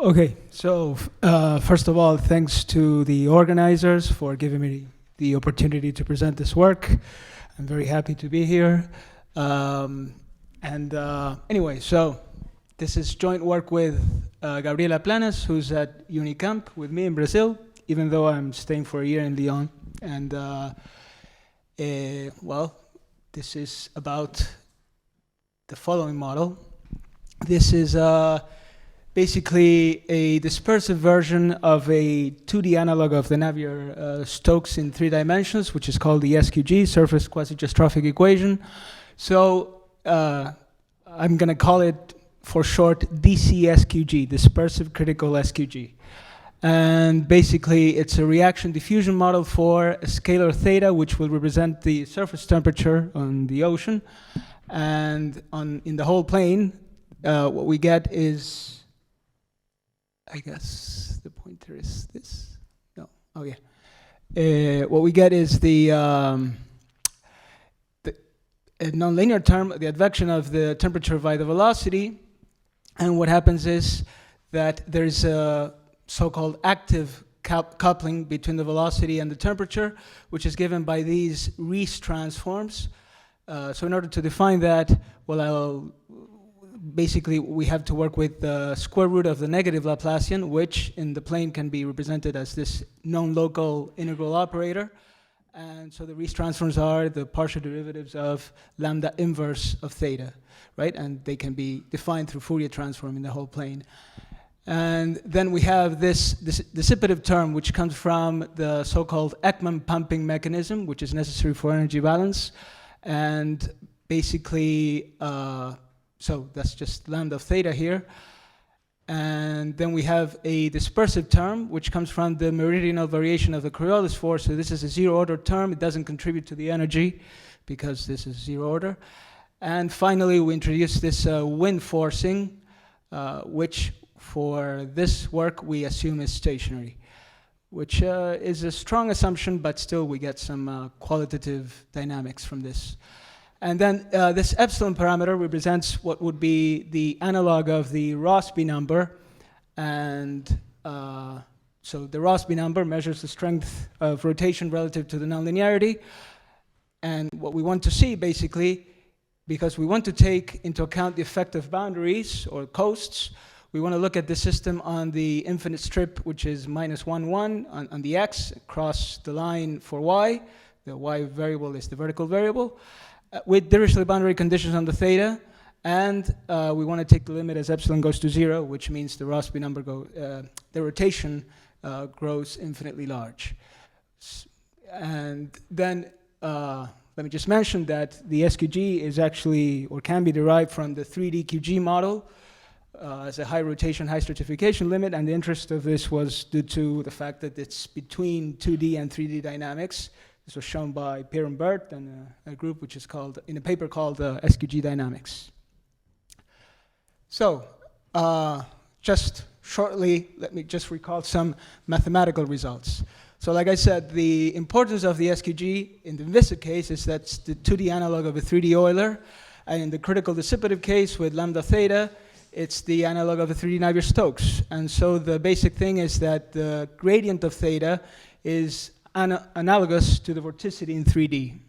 Okay, so first of all, thanks to the organizers for giving me the opportunity to present this work. I'm very happy to be here. Anyway, so this is joint work with Gabriela Planas, who's at Unicamp with me in Brazil, even though I'm staying for a year in Lyon. And well, this is about the following model. This is basically a dispersive version of a 2D analog of the Navier-Stokes in 3 dimensions, which is called the SQG, surface quasi-geostrophic equation. So I'm going to call it, for short, DCSQG, dispersive critical SQG. And basically, it's a reaction diffusion model for a scalar theta, which will represent the surface temperature on the ocean. And in the whole plane, what we get is, I guess the pointer is this. No. Oh yeah. What we get is the nonlinear term, the advection of the temperature by the velocity, and what happens is that there's a so-called active coupling between the velocity and the temperature, which is given by these Riesz transforms. So in order to define that, well, basically we have to work with the square root of the negative Laplacian, which in the plane can be represented as this known local integral operator. And so the Riesz transforms are the partial derivatives of lambda inverse of theta, right? And they can be defined through Fourier transform in the whole plane. And then we have this dissipative term, which comes from the so-called Ekman pumping mechanism, which is necessary for energy balance. And basically, so that's just lambda of theta here. And then we have a dispersive term, which comes from the meridional variation of the Coriolis force. So this is a zero-order term. It doesn't contribute to the energy because this is zero-order. And finally, we introduce this wind forcing, which for this work we assume is stationary, which is a strong assumption, but still we get some qualitative dynamics from this. And then this epsilon parameter represents what would be the analog of the Rossby number. And so the Rossby number measures the strength of rotation relative to the nonlinearity. And what we want to see, basically, because we want to take into account the effect of boundaries or coasts, we want to look at the system on the infinite strip, which is -1, 1 on the x, across the line for y. The y variable is the vertical variable. With Dirichlet boundary conditions on the theta, and we want to take the limit as epsilon goes to 0, which means the Rossby number the rotation grows infinitely large. And then let me just mention that the SQG is actually, or can be derived from the 3D QG model as a high rotation, high stratification limit, and the interest of this was due to the fact that it's between 2D and 3D dynamics. This was shown by Pierre and Bert and a group which is called, in a paper called SQG Dynamics. So, just shortly, let me just recall some mathematical results. So like I said, the importance of the SQG in the Invisic case is that's the 2D analog of a 3D Euler, and in the critical dissipative case with lambda theta, it's the analog of a 3D Navier-Stokes. And so the basic thing is that the gradient of theta is analogous to the vorticity in 3D.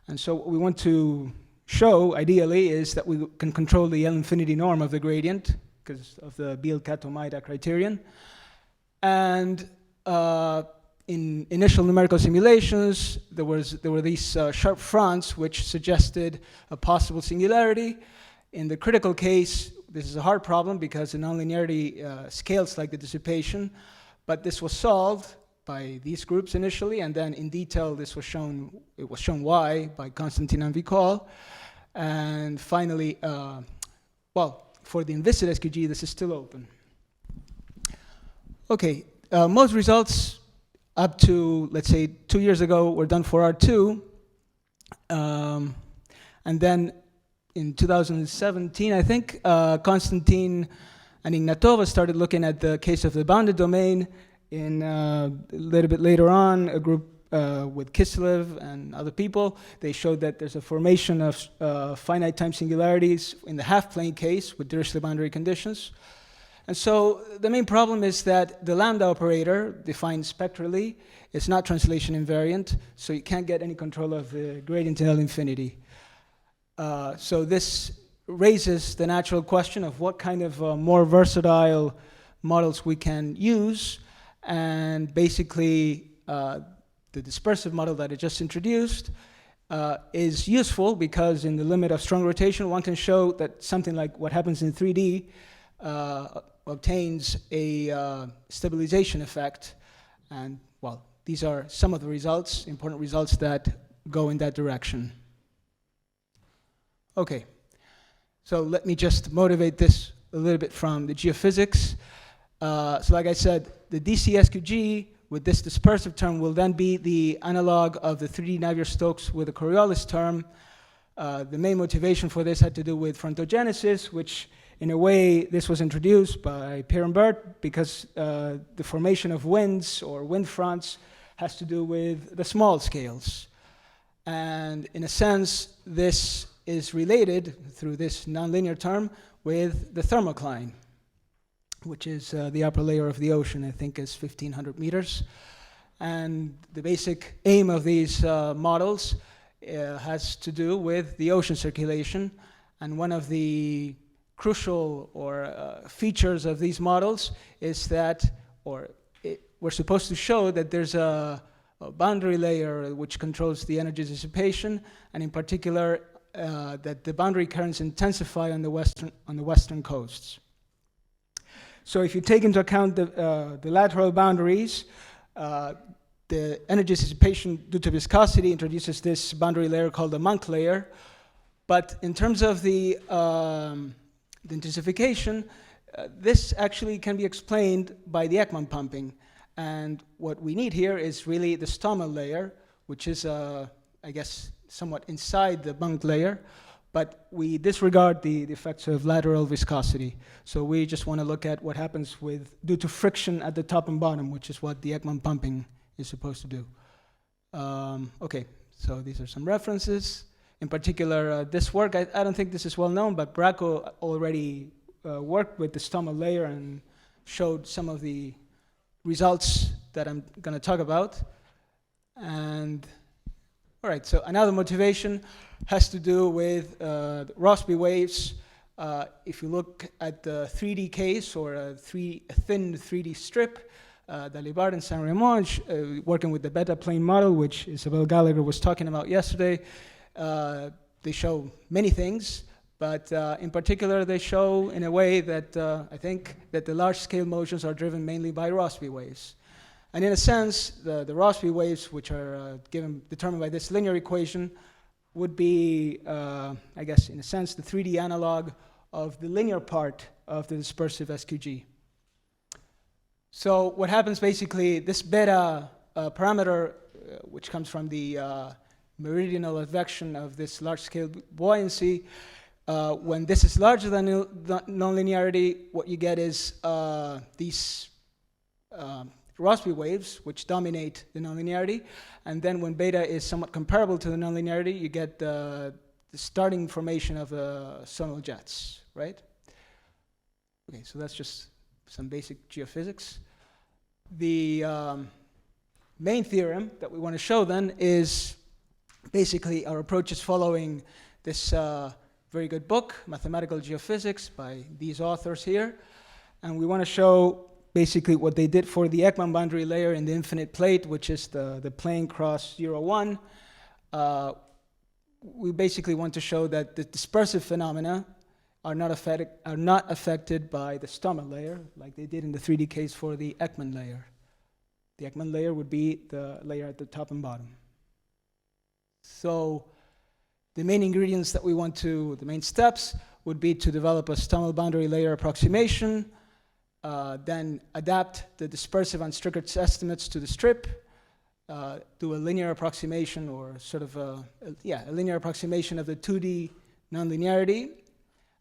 And so what we want to show, ideally, is that we can control the L infinity norm of the gradient because of the Beal-Kato-Maida criterion. And in initial numerical simulations, there were these sharp fronts which suggested a possible singularity. In the critical case, this is a hard problem because the nonlinearity scales like the dissipation, but this was solved by these groups initially, and then in detail this was shown, it was shown why by Constantin and Vicol. And finally, well, for the Invisic SQG, this is still open. Okay, most results up to, let's say, 2 years ago were done for R2. And then in 2017, I think, Konstantin and Ignatova started looking at the case of the bounded domain. In a little bit later on, a group with Kiselev and other people, they showed that there's a formation of finite time singularities in the half-plane case with Dirichlet boundary conditions. And so the main problem is that the lambda operator, defined spectrally, is not translation invariant, so you can't get any control of the gradient till infinity. So this raises the natural question of what kind of more versatile models we can use, and basically the dispersive model that I just introduced is useful because in the limit of strong rotation, one can show that something like what happens in 3D obtains a stabilization effect. And, well, these are some of the results, important results that go in that direction. Okay, so let me just motivate this a little bit from the geophysics. So like I said, the DCSOGO with this dispersive term will then be the analog of the 3D Navier-Stokes with the Coriolis term. The main motivation for this had to do with frontogenesis, which in a way this was introduced by Pierre and Bert because the formation of winds or wind fronts has to do with the small scales. And in a sense, this is related through this nonlinear term with the thermocline, which is the upper layer of the ocean, I think is 1,500 meters. And the basic aim of these models has to do with the ocean circulation. And one of the crucial features of these models is that, we're supposed to show that there's a boundary layer which controls the energy dissipation, and in particular, that the boundary currents intensify on the western coasts. So if you take into account the lateral boundaries, the energy dissipation due to viscosity introduces this boundary layer called the Monk layer. But in terms of the intensification, this actually can be explained by the Ekman pumping. And what we need here is really the Stommel layer, which is, I guess, somewhat inside the Monk layer. But we disregard the effects of lateral viscosity. So we just want to look at what happens due to friction at the top and bottom, which is what the Ekman pumping is supposed to do. Okay, so these are some references. In particular, this work, I don't think this is well known, but Bracco already worked with the Stommel layer and showed some of the results that I'm going to talk about. And all right, so another motivation has to do with Rossby waves. If you look at the 3D case or a thin 3D strip, Dalibard and Saint-Raymond, working with the beta plane model, which Isabel Gallagher was talking about yesterday, they show many things, but in particular they show in a way that I think that the large scale motions are driven mainly by Rossby waves. And in a sense, the Rossby waves, which are determined by this linear equation, would be, I guess, in a sense, the 3D analog of the linear part of the dispersive SQG. So what happens basically, this beta parameter, which comes from the meridional advection of this large-scale buoyancy, when this is larger than nonlinearity, what you get is these Rossby waves, which dominate the nonlinearity. And then when beta is somewhat comparable to the nonlinearity, you get the starting formation of sonal jets, right? Okay, so that's just some basic geophysics. The main theorem that we want to show then is basically our approach is following this very good book, Mathematical Geophysics, by these authors here. And we want to show basically what they did for the Ekman boundary layer in the infinite plate, which is the plane cross 0, 1. We basically want to show that the dispersive phenomena are not affected by the Stommel layer, like they did in the 3D case for the Ekman layer. The Ekman layer would be the layer at the top and bottom. So the main ingredients that we want to, the main steps, would be to develop a Stommel boundary layer approximation, then adapt the dispersive and Strickert estimates to the strip, do a linear approximation or sort of a linear approximation of the 2D nonlinearity,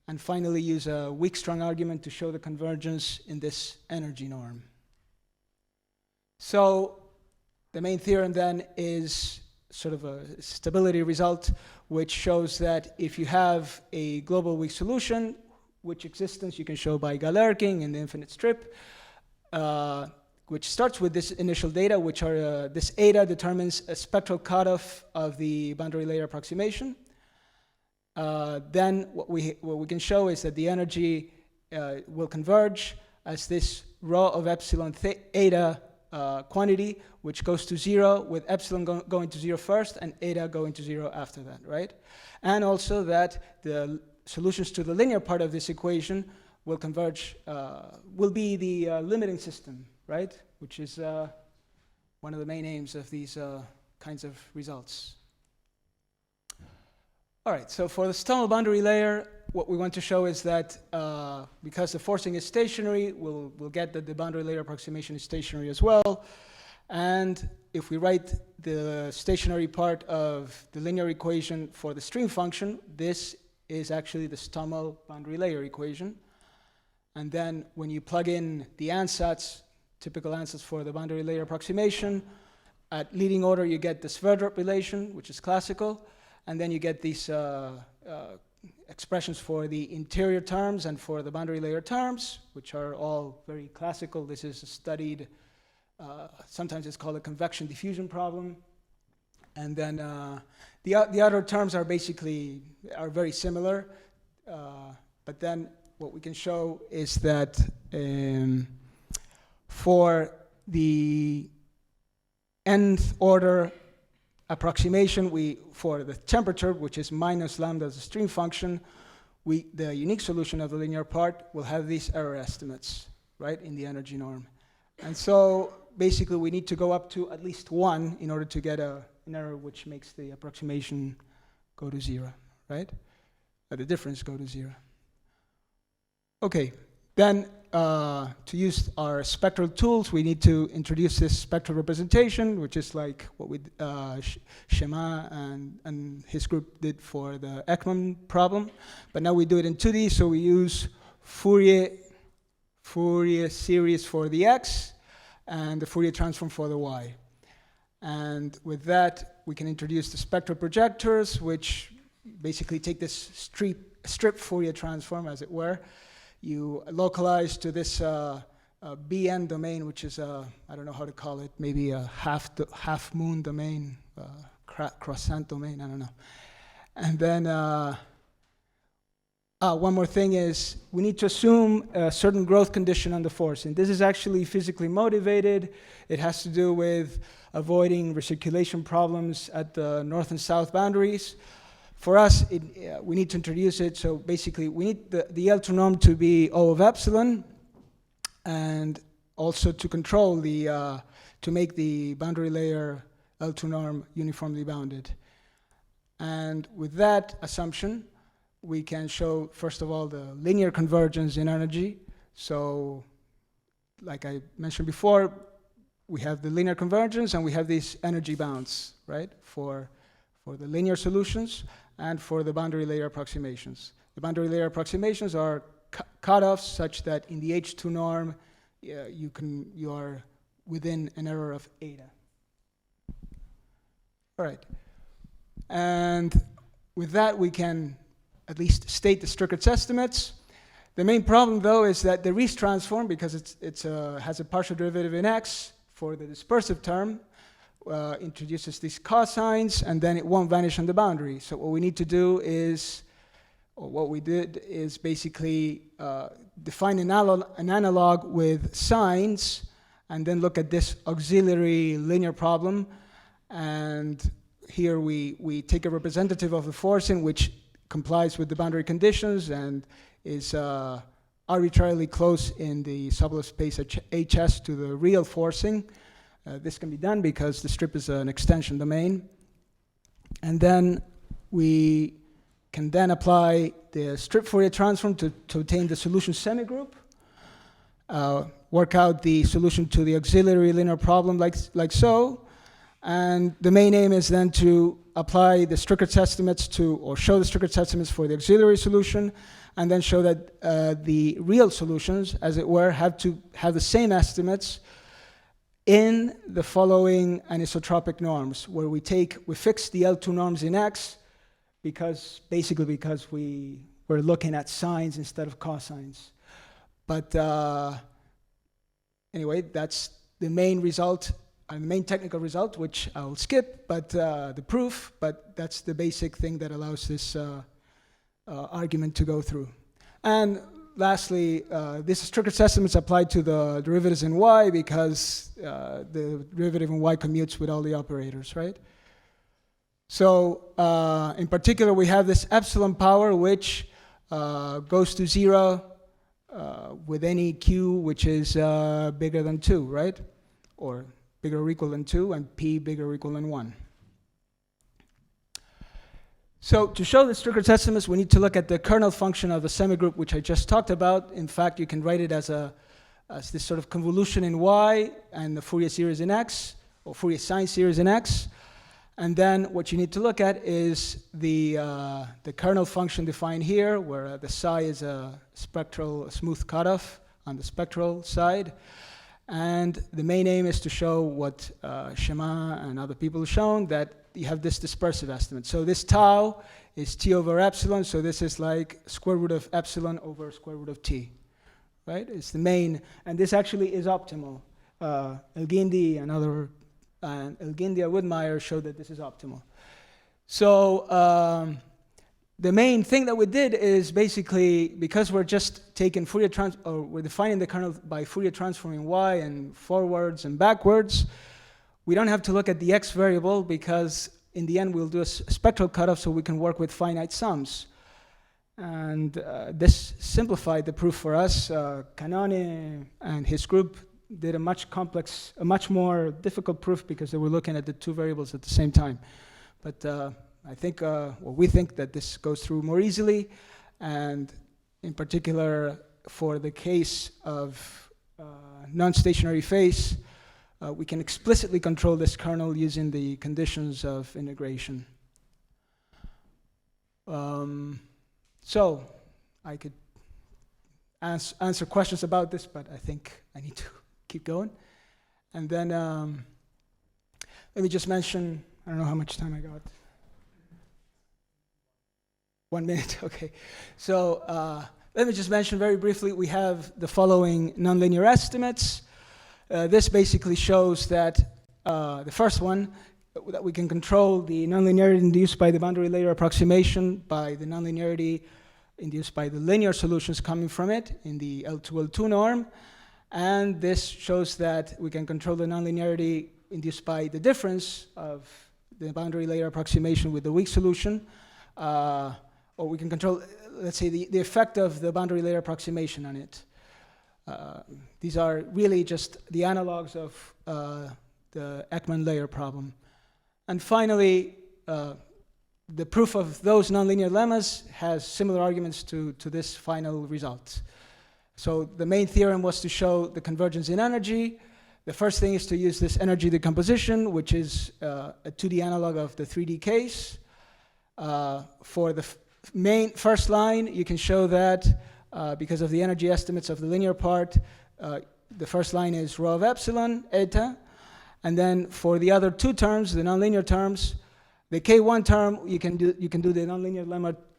and finally use a weak strong argument to show the convergence in this energy norm. So the main theorem then is sort of a stability result, which shows that if you have a global weak solution, which existence you can show by Galerking in the infinite strip, which starts with this initial data, which are this eta determines a spectral cutoff of the boundary layer approximation. Then what we can show is that the energy will converge as this rho of epsilon eta quantity, which goes to 0, with epsilon going to 0 first and eta going to 0 after that, right? And also that the solutions to the linear part of this equation will converge, will be the limiting system, right? Which is one of the main aims of these kinds of results. All right, so for the Stommel boundary layer, what we want to show is that because the forcing is stationary, we'll get that the boundary layer approximation is stationary as well. And if we write the stationary part of the linear equation for the stream function, this is actually the Stommel boundary layer equation. And then when you plug in the ansatz, typical ansatz for the boundary layer approximation, at leading order you get the Sverdrup relation, which is classical, and then you get these expressions for the interior terms and for the boundary layer terms, which are all very classical. This is studied, sometimes it's called a convection diffusion problem. And then the other terms are basically, very similar. But then what we can show is that for the nth order approximation, for the temperature, which is minus lambda as a stream function, the unique solution of the linear part will have these error estimates, right, in the energy norm. And so basically we need to go up to at least 1 in order to get an error which makes the approximation go to 0, right? The difference go to 0. Okay, then to use our spectral tools, we need to introduce this spectral representation, which is like what Schema and his group did for the Ekman problem. But now we do it in 2D, so we use Fourier series for the X and the Fourier transform for the Y. And with that, we can introduce the spectral projectors, which basically take this strip Fourier transform, as it were. You localize to this BN domain, which is I don't know how to call it, maybe a half moon domain, croissant domain, I don't know. And then one more thing is we need to assume a certain growth condition on the force. And this is actually physically motivated. It has to do with avoiding recirculation problems at the north and south boundaries. For us, we need to introduce it. So basically, we need the L2 norm to be O of epsilon, and also to control to make the boundary layer L2 norm uniformly bounded. And with that assumption, we can show, first of all, the linear convergence in energy. So, like I mentioned before, we have the linear convergence and we have these energy bounds, right, for the linear solutions and for the boundary layer approximations. The boundary layer approximations are cutoffs such that in the H2 norm, you are within an error of eta. All right. And with that, we can at least state the Strickers estimates. The main problem, though, is that the Riesz transform, because it has a partial derivative in x for the dispersive term, introduces these cosines, and then it won't vanish on the boundary. So what we need to do is, or what we did is basically define an analog with sines, and then look at this auxiliary linear problem. And here we take a representative of the forcing, which complies with the boundary conditions and is arbitrarily close in the Sobolev space HS to the real forcing. This can be done because the strip is an extension domain. And then we can then apply the strip Fourier transform to obtain the solution semigroup, work out the solution to the auxiliary linear problem like so. And the main aim is then to apply the Strickers estimates to, or show the Strickers estimates for the auxiliary solution, and then show that the real solutions, as it were, have to have the same estimates in the following anisotropic norms, where we fix the L2 norms in X, because we're we're looking at sines instead of cosines. But anyway, that's the main result, the main technical result, which I'll skip, but the proof, but that's the basic thing that allows this argument to go through. And lastly, this Strickler's estimate is applied to the derivatives in y because the derivative in y commutes with all the operators, right? So in particular, we have this epsilon power, which goes to 0 with any q which is bigger than 2, right? Or bigger or equal than 2, and p bigger or equal than 1. So to show the Strickler's estimates, we need to look at the kernel function of the semigroup, which I just talked about. In fact, you can write it as this sort of convolution in y and the Fourier series in x, or Fourier sine series in x. And then what you need to look at is the kernel function defined here, where the psi is a spectral smooth cutoff on the spectral side. And the main aim is to show what Chemin and other people have shown, that you have this dispersive estimate. So this tau is t over epsilon, so this is like square root of epsilon over square root of t, right? It's the main, and this actually is optimal. Elgindy and Widmeyer showed that this is optimal. So the main thing that we did is basically, because we're just taking Fourier or we're defining the kernel by Fourier transforming y and forwards and backwards, we don't have to look at the x variable because in the end we'll do a spectral cutoff so we can work with finite sums. And this simplified the proof for us. Canone and his group did a much more difficult proof because they were looking at the two variables at the same time. But I think, we think that this goes through more easily, and in particular for the case of non-stationary phase, we can explicitly control this kernel using the conditions of integration. So I could answer questions about this, but I think I need to keep going. And then let me just mention, I don't know how much time I got. 1 minute, okay. So let me just mention very briefly, we have the following nonlinear estimates. This basically shows that the first one, that we can control the nonlinearity induced by the boundary layer approximation by the nonlinearity induced by the linear solutions coming from it in the L2 norm. And this shows that we can control the nonlinearity induced by the difference of the boundary layer approximation with the weak solution. Or we can control, let's say, the effect of the boundary layer approximation on it. These are really just the analogs of the Ekman layer problem. And finally, the proof of those nonlinear lemmas has similar arguments to this final result. So the main theorem was to show the convergence in energy. The first thing is to use this energy decomposition, which is a 2D analog of the 3D case. For the main first line, you can show that because of the energy estimates of the linear part, the first line is rho of epsilon, eta. And then for the other two terms, the nonlinear terms, the K1 term, you can do the nonlinear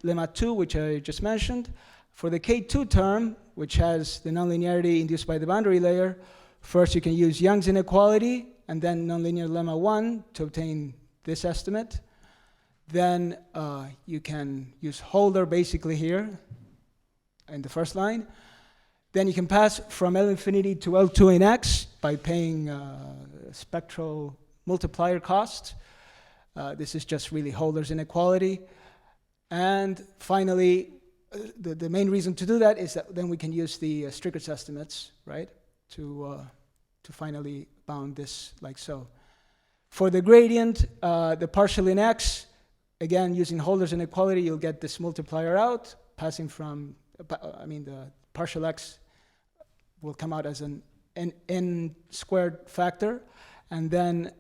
lemma 2, which I just mentioned. For the K2 term, which has the nonlinearity induced by the boundary layer, first you can use Young's inequality, and then nonlinear lemma 1 to obtain this estimate. Then you can use Holder basically here in the first line. Then you can pass from L infinity to L2 in X by paying spectral multiplier cost. This is just really Holder's inequality. And finally, the main reason to do that is that then we can use the Strickler's estimates, right, to finally bound this like so. For the gradient, the partial in X, again, using Holder's inequality, you'll get this multiplier out, passing from, the partial X will come out as an n squared factor, and then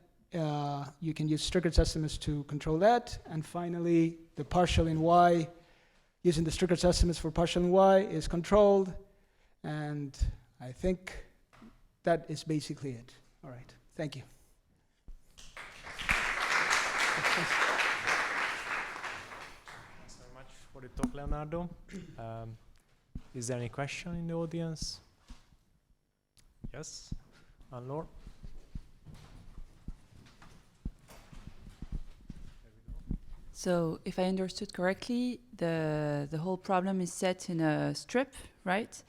you can use Strickler's estimates to control that. And finally, the partial in Y, using the Strickler's estimates for partial in Y is controlled, and I think that is basically it. All right, thank you. Thanks very much for the talk. Leonardo. Is there any question in the audience? Yes, Anne-Laure. So, if I understood correctly, the whole problem is set in a strip, right?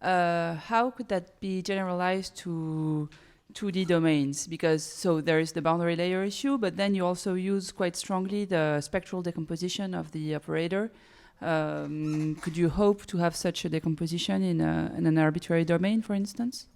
How could that be generalized to 2D domains? Because so there is the boundary layer issue, but then you also use quite strongly the spectral decomposition of the operator. Could you hope to have such a decomposition in an arbitrary domain, for instance?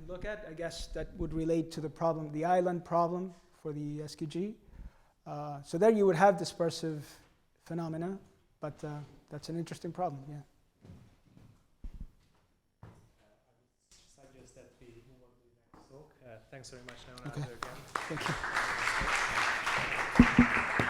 Look at, I guess that would relate to the problem, the island problem for the SQG. So there you would have dispersive phenomena, but that's an interesting problem, yeah. I would suggest that we move on to the next talk. Thanks very much, Leonardo, Okay. again. Thank you.